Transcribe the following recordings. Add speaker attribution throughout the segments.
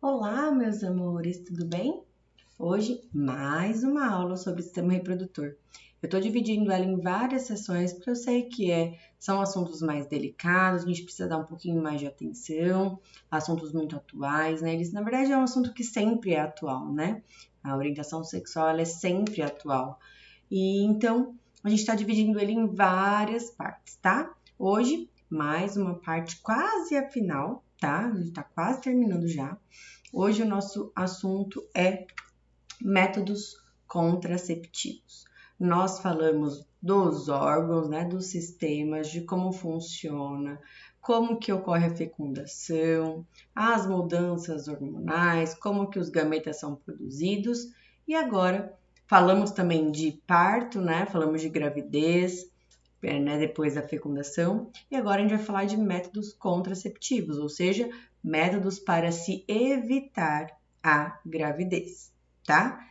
Speaker 1: Olá, meus amores, tudo bem? Hoje, mais uma aula sobre o sistema reprodutor. Eu estou dividindo ela em várias sessões porque eu sei que são assuntos mais delicados, a gente precisa dar um pouquinho mais de atenção, assuntos muito atuais, né? Eles, na verdade, é um assunto que sempre é atual, né? A orientação sexual, ela é sempre atual. E então, a gente está dividindo ele em várias partes, tá? Hoje, mais uma parte quase a final, tá? A gente está quase terminando já. Hoje o nosso assunto é métodos contraceptivos. Nós falamos dos órgãos, né, dos sistemas, de como funciona, como que ocorre a fecundação, as mudanças hormonais, como que os gametas são produzidos e agora falamos também de parto, né? Falamos de gravidez, né, depois da fecundação. E agora a gente vai falar de métodos contraceptivos, ou seja, métodos para se evitar a gravidez, tá?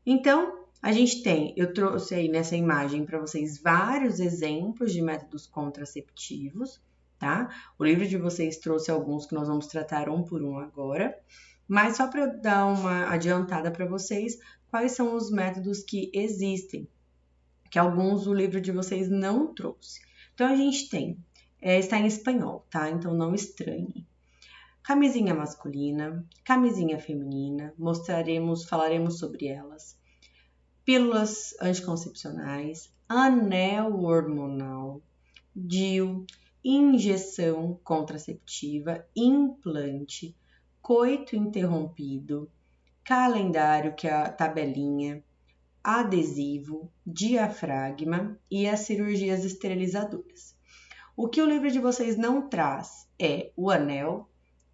Speaker 1: Então, eu trouxe aí nessa imagem para vocês vários exemplos de métodos contraceptivos, tá? O livro de vocês trouxe alguns que nós vamos tratar um por um agora, mas só para eu dar uma adiantada para vocês, quais são os métodos que existem, que alguns o livro de vocês não trouxe. Então, a gente tem, está em espanhol, tá? Então, não estranhe. Camisinha masculina, camisinha feminina, falaremos sobre elas. Pílulas anticoncepcionais, anel hormonal, DIU, injeção contraceptiva, implante, coito interrompido, calendário, que é a tabelinha, adesivo, diafragma e as cirurgias esterilizadoras. O que o livro de vocês não traz é o anel,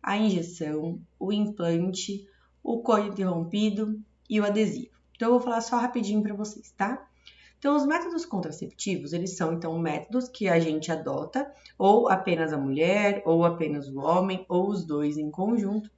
Speaker 1: a injeção, o implante, o coito interrompido e o adesivo. Então, eu vou falar só rapidinho para vocês, tá? Então, os métodos contraceptivos, eles são, então, métodos que a gente adota, ou apenas a mulher, ou apenas o homem, ou os dois em conjunto.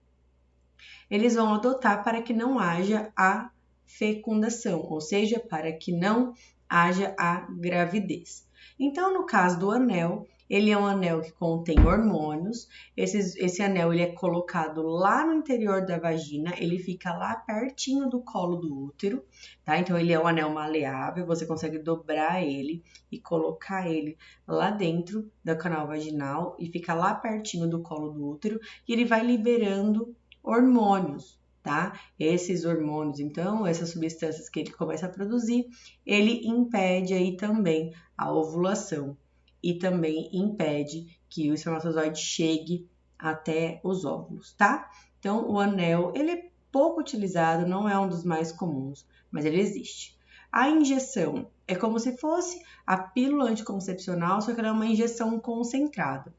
Speaker 1: Eles vão adotar para que não haja a fecundação, ou seja, para que não haja a gravidez. Então, no caso do anel, ele é um anel que contém hormônios. Esse anel ele é colocado lá no interior da vagina, ele fica lá pertinho do colo do útero, tá? Então, ele é um anel maleável, você consegue dobrar ele e colocar ele lá dentro do canal vaginal e fica lá pertinho do colo do útero e ele vai liberando hormônios, tá? Esses hormônios, então, essas substâncias que ele começa a produzir, ele impede aí também a ovulação e também impede que o espermatozoide chegue até os óvulos, tá? Então, o anel, ele é pouco utilizado, não é um dos mais comuns, mas ele existe. A injeção é como se fosse a pílula anticoncepcional, só que ela é uma injeção concentrada.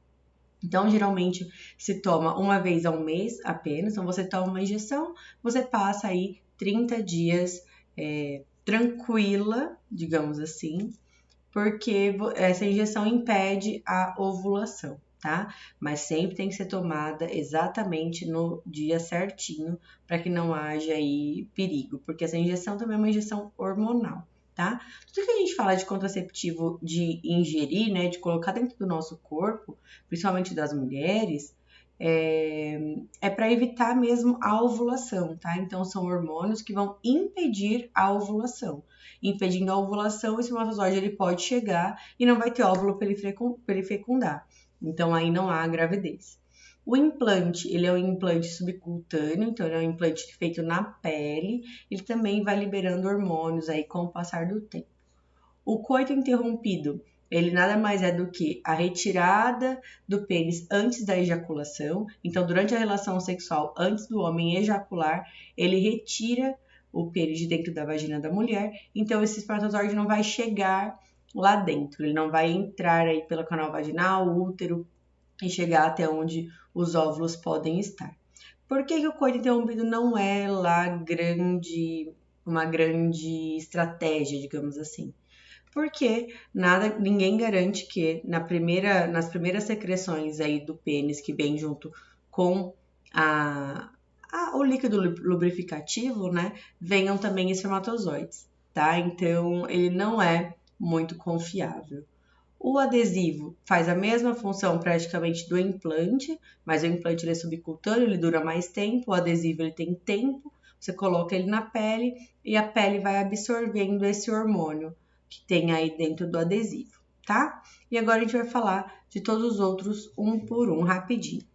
Speaker 1: Então, geralmente se toma uma vez ao mês apenas. Então, você toma uma injeção, você passa aí 30 dias tranquila, digamos assim, porque essa injeção impede a ovulação, tá? Mas sempre tem que ser tomada exatamente no dia certinho para que não haja aí perigo, porque essa injeção também é uma injeção hormonal. Tá? Tudo que a gente fala de contraceptivo de ingerir, né, de colocar dentro do nosso corpo, principalmente das mulheres, é para evitar mesmo a ovulação, tá? Então, são hormônios que vão impedir a ovulação. Impedindo a ovulação, o espermatozoide ele pode chegar e não vai ter óvulo para ele fecundar. Então, aí não há gravidez. O implante, ele é um implante subcutâneo, então ele é um implante feito na pele, ele também vai liberando hormônios aí com o passar do tempo. O coito interrompido, ele nada mais é do que a retirada do pênis antes da ejaculação. Então, durante a relação sexual, antes do homem ejacular, ele retira o pênis de dentro da vagina da mulher. Então, esse espermatozoide não vai chegar lá dentro, ele não vai entrar aí pelo canal vaginal, útero e chegar até onde os óvulos podem estar. Por que o coito interrompido não é lá uma grande estratégia, digamos assim? Porque ninguém garante que nas primeiras secreções aí do pênis que vem junto com o líquido lubrificativo, né, venham também espermatozoides, tá? Então, ele não é muito confiável. O adesivo faz a mesma função praticamente do implante, mas o implante ele é subcutâneo, ele dura mais tempo, o adesivo ele tem tempo, você coloca ele na pele e a pele vai absorvendo esse hormônio que tem aí dentro do adesivo, tá? E agora a gente vai falar de todos os outros um por um rapidinho.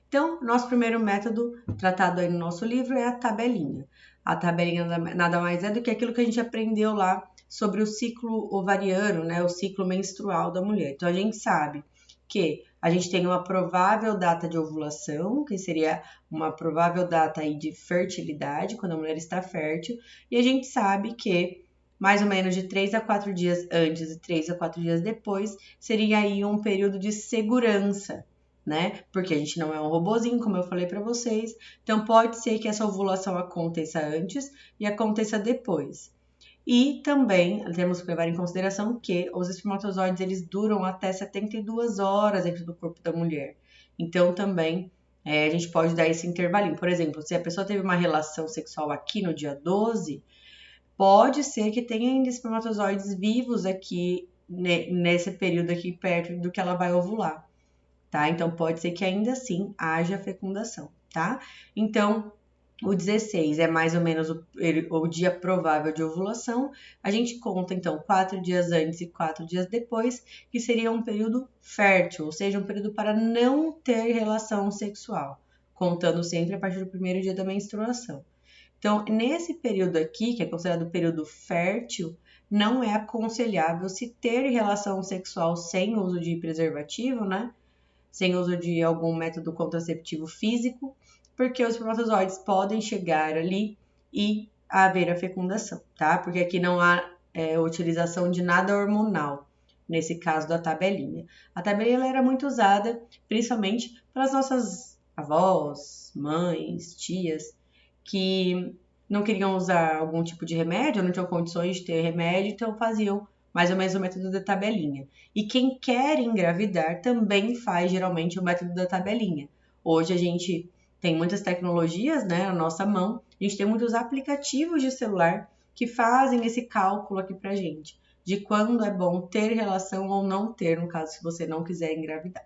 Speaker 1: Então, nosso primeiro método tratado aí no nosso livro é a tabelinha. A tabelinha nada mais é do que aquilo que a gente aprendeu lá sobre o ciclo ovariano, né, o ciclo menstrual da mulher. Então, a gente sabe que a gente tem uma provável data de ovulação, que seria uma provável data aí de fertilidade, quando a mulher está fértil, e a gente sabe que mais ou menos de 3 a 4 dias antes e 3 a 4 dias depois seria aí um período de segurança, né? Porque a gente não é um robozinho, como eu falei para vocês. Então pode ser que essa ovulação aconteça antes e aconteça depois. E também temos que levar em consideração que os espermatozoides eles duram até 72 horas dentro do corpo da mulher. Então também a gente pode dar esse intervalinho. Por exemplo, se a pessoa teve uma relação sexual aqui no dia 12, pode ser que tenha ainda espermatozoides vivos aqui nesse período aqui perto do que ela vai ovular. Tá? Então, pode ser que ainda assim haja fecundação, tá? Então, o 16 é mais ou menos o dia provável de ovulação. A gente conta, então, 4 dias antes e 4 dias depois, que seria um período fértil, ou seja, um período para não ter relação sexual, contando sempre a partir do primeiro dia da menstruação. Então, nesse período aqui, que é considerado período fértil, não é aconselhável se ter relação sexual sem uso de preservativo, né? Sem uso de algum método contraceptivo físico, porque os espermatozoides podem chegar ali e haver a fecundação, tá? Porque aqui não há utilização de nada hormonal, nesse caso da tabelinha. A tabelinha ela era muito usada, principalmente pelas nossas avós, mães, tias, que não queriam usar algum tipo de remédio, não tinham condições de ter remédio, então faziam mais ou menos o método da tabelinha. E quem quer engravidar também faz geralmente o método da tabelinha. Hoje a gente tem muitas tecnologias, né, na nossa mão, a gente tem muitos aplicativos de celular que fazem esse cálculo aqui pra gente, de quando é bom ter relação ou não ter, no caso se você não quiser engravidar.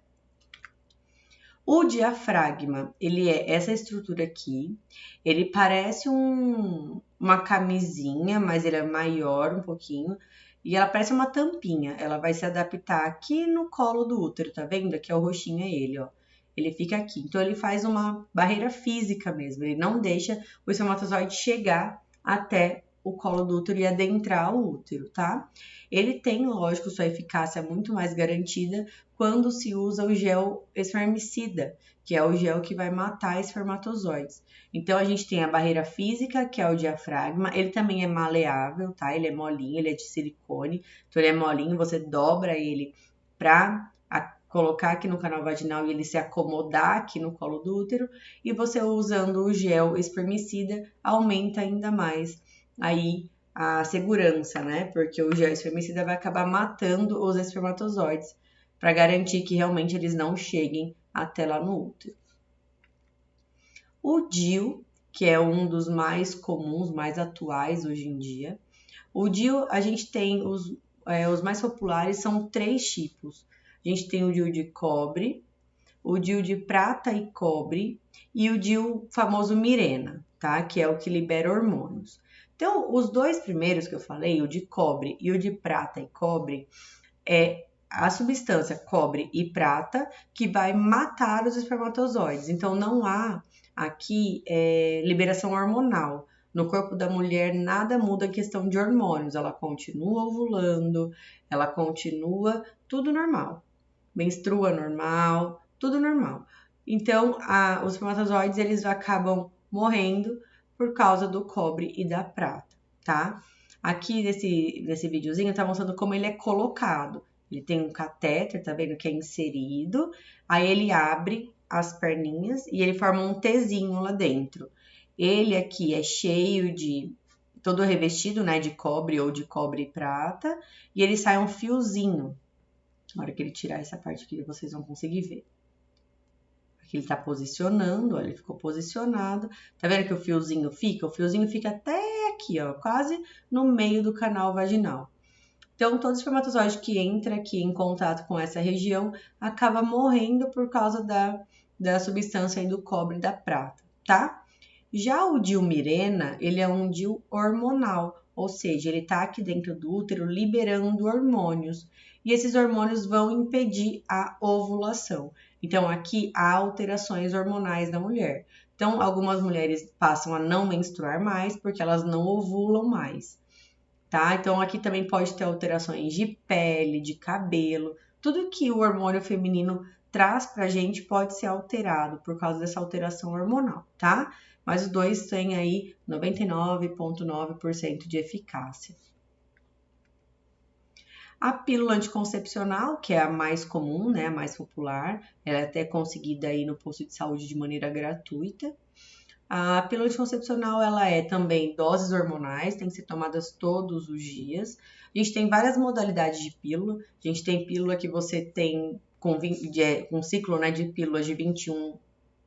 Speaker 1: O diafragma, ele é essa estrutura aqui, ele parece uma camisinha, mas ele é maior um pouquinho, e ela parece uma tampinha, ela vai se adaptar aqui no colo do útero, tá vendo? Aqui é o roxinho, é ele, ó. Ele fica aqui. Então, ele faz uma barreira física mesmo, ele não deixa o espermatozoide chegar até o colo do útero e adentrar o útero, tá? Ele tem, lógico, sua eficácia muito mais garantida quando se usa o gel espermicida, que é o gel que vai matar espermatozoides. Então, a gente tem a barreira física, que é o diafragma, ele também é maleável, tá? Ele é molinho, ele é de silicone, então ele é molinho, você dobra ele para colocar aqui no canal vaginal e ele se acomodar aqui no colo do útero, e você usando o gel espermicida aumenta ainda mais aí a segurança, né? Porque o gel espermicida vai acabar matando os espermatozoides para garantir que realmente eles não cheguem até lá no útero. O DIU, que é um dos mais comuns, mais atuais hoje em dia. O DIU, a gente tem os mais populares, são 3 tipos. A gente tem o DIU de cobre, o DIU de prata e cobre e o DIU famoso Mirena, tá? Que é o que libera hormônios. Então, os 2 primeiros que eu falei, o de cobre e o de prata e cobre, é a substância cobre e prata que vai matar os espermatozoides. Então, não há aqui liberação hormonal. No corpo da mulher, nada muda em questão de hormônios. Ela continua ovulando, ela continua tudo normal. Menstrua normal, tudo normal. Então, os espermatozoides, eles acabam morrendo por causa do cobre e da prata, tá? Aqui nesse videozinho tá mostrando como ele é colocado. Ele tem um catéter, tá vendo? Que é inserido. Aí ele abre as perninhas e ele forma um Tzinho lá dentro. Ele aqui é cheio de... todo revestido, né? De cobre ou de cobre e prata. E ele sai um fiozinho. Na hora que ele tirar essa parte aqui, vocês vão conseguir ver. Aqui ele tá posicionando, ó, ele ficou posicionado. Tá vendo que o fiozinho fica? O fiozinho fica até aqui, ó, quase no meio do canal vaginal. Então, todo espermatozoide que entra aqui em contato com essa região acaba morrendo por causa da substância aí do cobre e da prata, tá? Já o DIU Mirena, ele é um DIU hormonal, ou seja, ele está aqui dentro do útero liberando hormônios. E esses hormônios vão impedir a ovulação. Então, aqui há alterações hormonais da mulher. Então, algumas mulheres passam a não menstruar mais porque elas não ovulam mais, tá? Então, aqui também pode ter alterações de pele, de cabelo. Tudo que o hormônio feminino traz pra gente pode ser alterado por causa dessa alteração hormonal, tá? Mas os dois têm aí 99,9% de eficácia. A pílula anticoncepcional, que é a mais comum, né, a mais popular, ela é até conseguida aí no posto de saúde de maneira gratuita. A pílula anticoncepcional, ela é também doses hormonais, tem que ser tomadas todos os dias. A gente tem várias modalidades de pílula. A gente tem pílula que você tem com ciclo, né, de pílulas de 21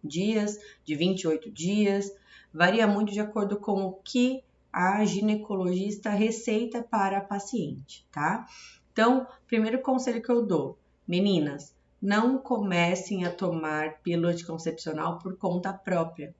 Speaker 1: dias, de 28 dias. Varia muito de acordo com o que a ginecologista receita para a paciente, tá? Então, primeiro conselho que eu dou, meninas, não comecem a tomar pílula anticoncepcional por conta própria,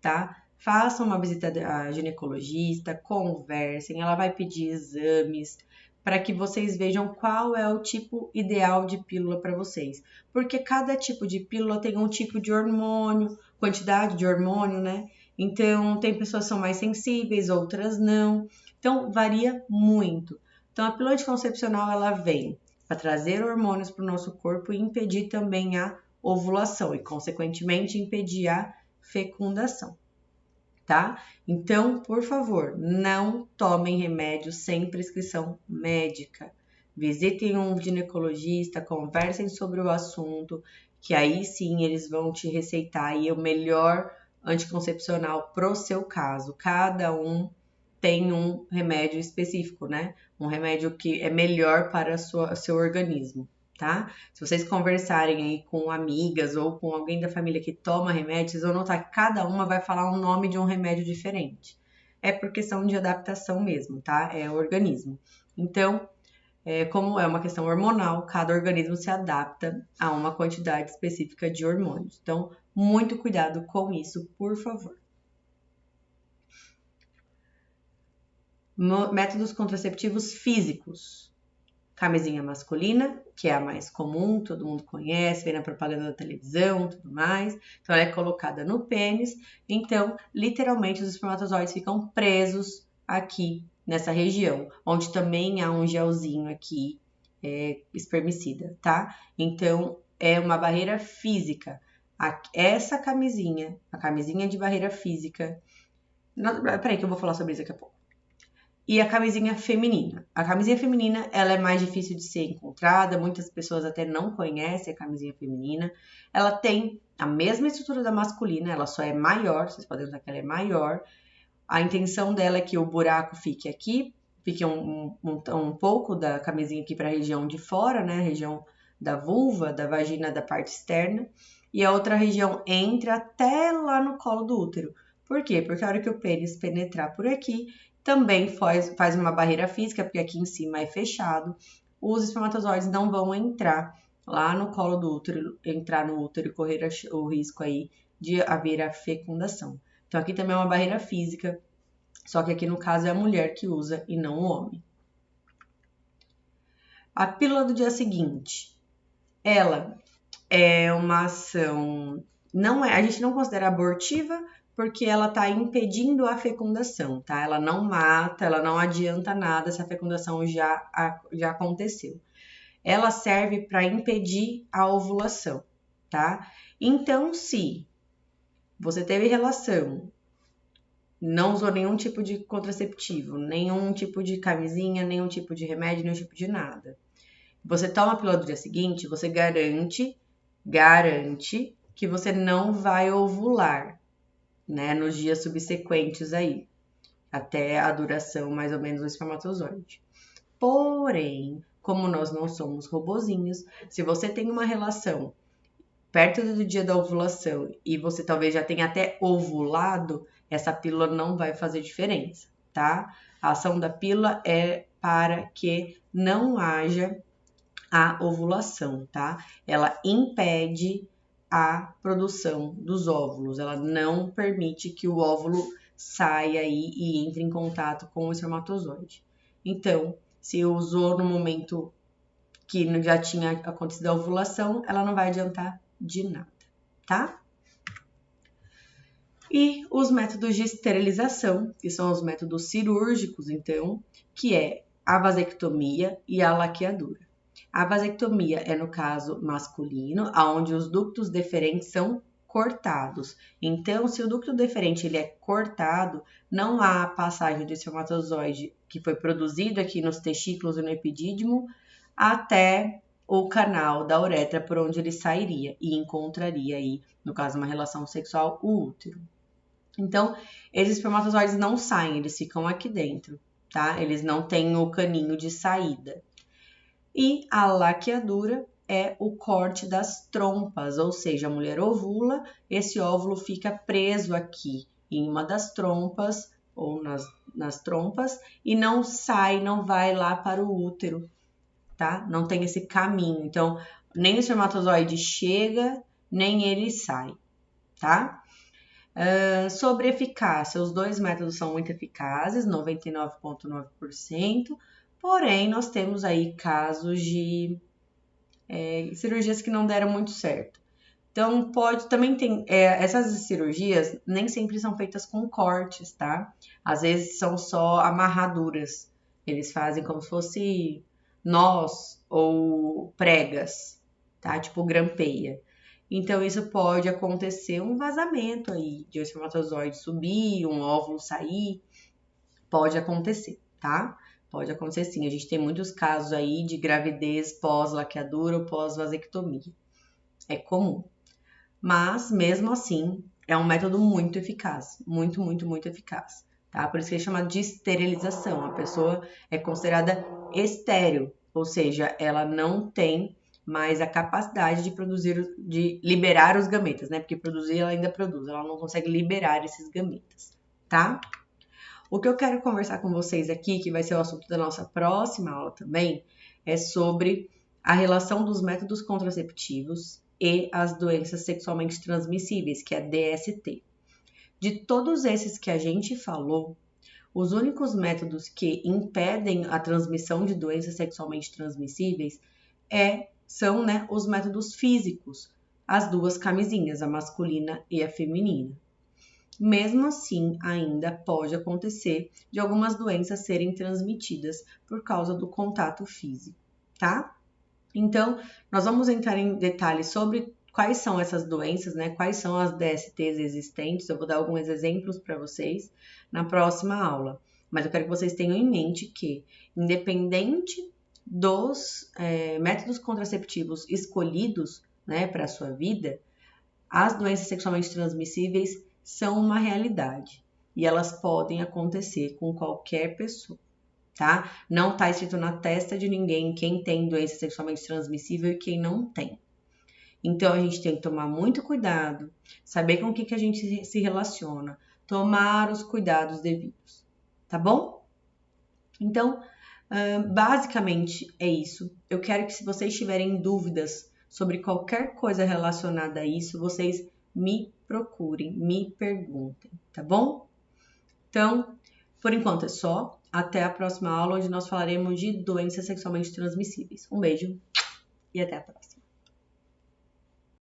Speaker 1: tá? Façam uma visita à ginecologista, conversem, ela vai pedir exames para que vocês vejam qual é o tipo ideal de pílula para vocês. Porque cada tipo de pílula tem um tipo de hormônio, quantidade de hormônio, né? Então, tem pessoas que são mais sensíveis, outras não. Então, varia muito. Então, a pílula anticoncepcional, ela vem para trazer hormônios para o nosso corpo e impedir também a ovulação e, consequentemente, impedir a fecundação, tá? Então, por favor, não tomem remédio sem prescrição médica. Visitem um ginecologista, conversem sobre o assunto, que aí sim eles vão te receitar aí o melhor anticoncepcional pro seu caso. Cada um tem um remédio específico, né? Um remédio que é melhor para seu organismo, tá? Se vocês conversarem aí com amigas ou com alguém da família que toma remédio, vocês vão notar que cada uma vai falar um nome de um remédio diferente. É por questão de adaptação mesmo, tá? É o organismo. Então, como é uma questão hormonal, cada organismo se adapta a uma quantidade específica de hormônios. Então, muito cuidado com isso, por favor. Métodos contraceptivos físicos. Camisinha masculina, que é a mais comum, todo mundo conhece, vem na propaganda da televisão, tudo mais. Então, ela é colocada no pênis. Então, literalmente, os espermatozoides ficam presos aqui nessa região, onde também há um gelzinho aqui espermicida, tá? Então, é uma barreira física. Essa camisinha, a camisinha de barreira física. Peraí, que eu vou falar sobre isso daqui a pouco. E a camisinha feminina. A camisinha feminina, ela é mais difícil de ser encontrada, muitas pessoas até não conhecem a camisinha feminina. Ela tem a mesma estrutura da masculina, ela só é maior, vocês podem notar que ela é maior. A intenção dela é que o buraco fique aqui, fique um pouco da camisinha aqui para a região de fora, né? A região da vulva, da vagina, da parte externa. E a outra região entra até lá no colo do útero. Por quê? Porque a hora que o pênis penetrar por aqui, também faz uma barreira física, porque aqui em cima é fechado. Os espermatozoides não vão entrar lá no colo do útero, entrar no útero e correr o risco aí de haver a fecundação. Então, aqui também é uma barreira física, só que aqui no caso é a mulher que usa e não o homem. A pílula do dia seguinte, ela é uma ação, a gente não considera abortiva, porque ela está impedindo a fecundação, tá? Ela não mata, ela não adianta nada se a fecundação já aconteceu. Ela serve para impedir a ovulação, tá? Então, se você teve relação, não usou nenhum tipo de contraceptivo, nenhum tipo de camisinha, nenhum tipo de remédio, nenhum tipo de nada. Você toma a pílula do dia seguinte, você garante que você não vai ovular, né, nos dias subsequentes aí, até a duração mais ou menos do espermatozoide. Porém, como nós não somos robozinhos, se você tem uma relação perto do dia da ovulação e você talvez já tenha até ovulado, essa pílula não vai fazer diferença, tá? A ação da pílula é para que não haja a ovulação, tá? Ela impede a produção dos óvulos, ela não permite que o óvulo saia aí e entre em contato com o espermatozoide. Então, se usou no momento que já tinha acontecido a ovulação, ela não vai adiantar de nada, tá? E os métodos de esterilização, que são os métodos cirúrgicos, então, que é a vasectomia e a laqueadura. A vasectomia é no caso masculino, onde os ductos deferentes são cortados. Então, se o ducto deferente ele é cortado, não há passagem do espermatozoide que foi produzido aqui nos testículos e no epidídimo até o canal da uretra por onde ele sairia e encontraria aí, no caso, uma relação sexual, o útero. Então, esses espermatozoides não saem, eles ficam aqui dentro, tá? Eles não têm o caninho de saída. E a laqueadura é o corte das trompas, ou seja, a mulher ovula, esse óvulo fica preso aqui em uma das trompas ou nas trompas e não sai, não vai lá para o útero, tá? Não tem esse caminho. Então, nem o espermatozoide chega, nem ele sai, tá? Sobre eficácia, os dois métodos são muito eficazes, 99,9%, porém nós temos aí casos de cirurgias que não deram muito certo. Então, também tem, essas cirurgias nem sempre são feitas com cortes, tá? Às vezes são só amarraduras, eles fazem como se fosse nós ou pregas, tá? Tipo grampeia. Então, isso pode acontecer um vazamento aí de um espermatozoide subir, um óvulo sair, pode acontecer, tá? Pode acontecer sim. A gente tem muitos casos aí de gravidez pós-laqueadura ou pós-vasectomia. É comum. Mas, mesmo assim, é um método muito eficaz. Muito, muito, muito eficaz. Tá? Por isso que é chamado de esterilização. A pessoa é considerada estéril, ou seja, ela não tem mais a capacidade de produzir, de liberar os gametas, né? Porque produzir ela ainda produz, ela não consegue liberar esses gametas, tá? O que eu quero conversar com vocês aqui, que vai ser o assunto da nossa próxima aula também, é sobre a relação dos métodos contraceptivos e as doenças sexualmente transmissíveis, que é a DST. De todos esses que a gente falou, os únicos métodos que impedem a transmissão de doenças sexualmente transmissíveis são, né, os métodos físicos, as duas camisinhas, a masculina e a feminina. Mesmo assim, ainda pode acontecer de algumas doenças serem transmitidas por causa do contato físico, tá? Então, nós vamos entrar em detalhes sobre quais são essas doenças, né? Quais são as DSTs existentes. Eu vou dar alguns exemplos para vocês na próxima aula. Mas eu quero que vocês tenham em mente que, independente dos métodos contraceptivos escolhidos, né, para a sua vida, as doenças sexualmente transmissíveis são uma realidade e elas podem acontecer com qualquer pessoa, tá? Não está escrito na testa de ninguém quem tem doença sexualmente transmissível e quem não tem. Então a gente tem que tomar muito cuidado, saber com o que a gente se relaciona, tomar os cuidados devidos, tá bom? Então, basicamente é isso. Eu quero que, se vocês tiverem dúvidas sobre qualquer coisa relacionada a isso, vocês me procurem, me perguntem, tá bom? Então, por enquanto é só. Até a próxima aula, onde nós falaremos de doenças sexualmente transmissíveis. Um beijo e até a próxima.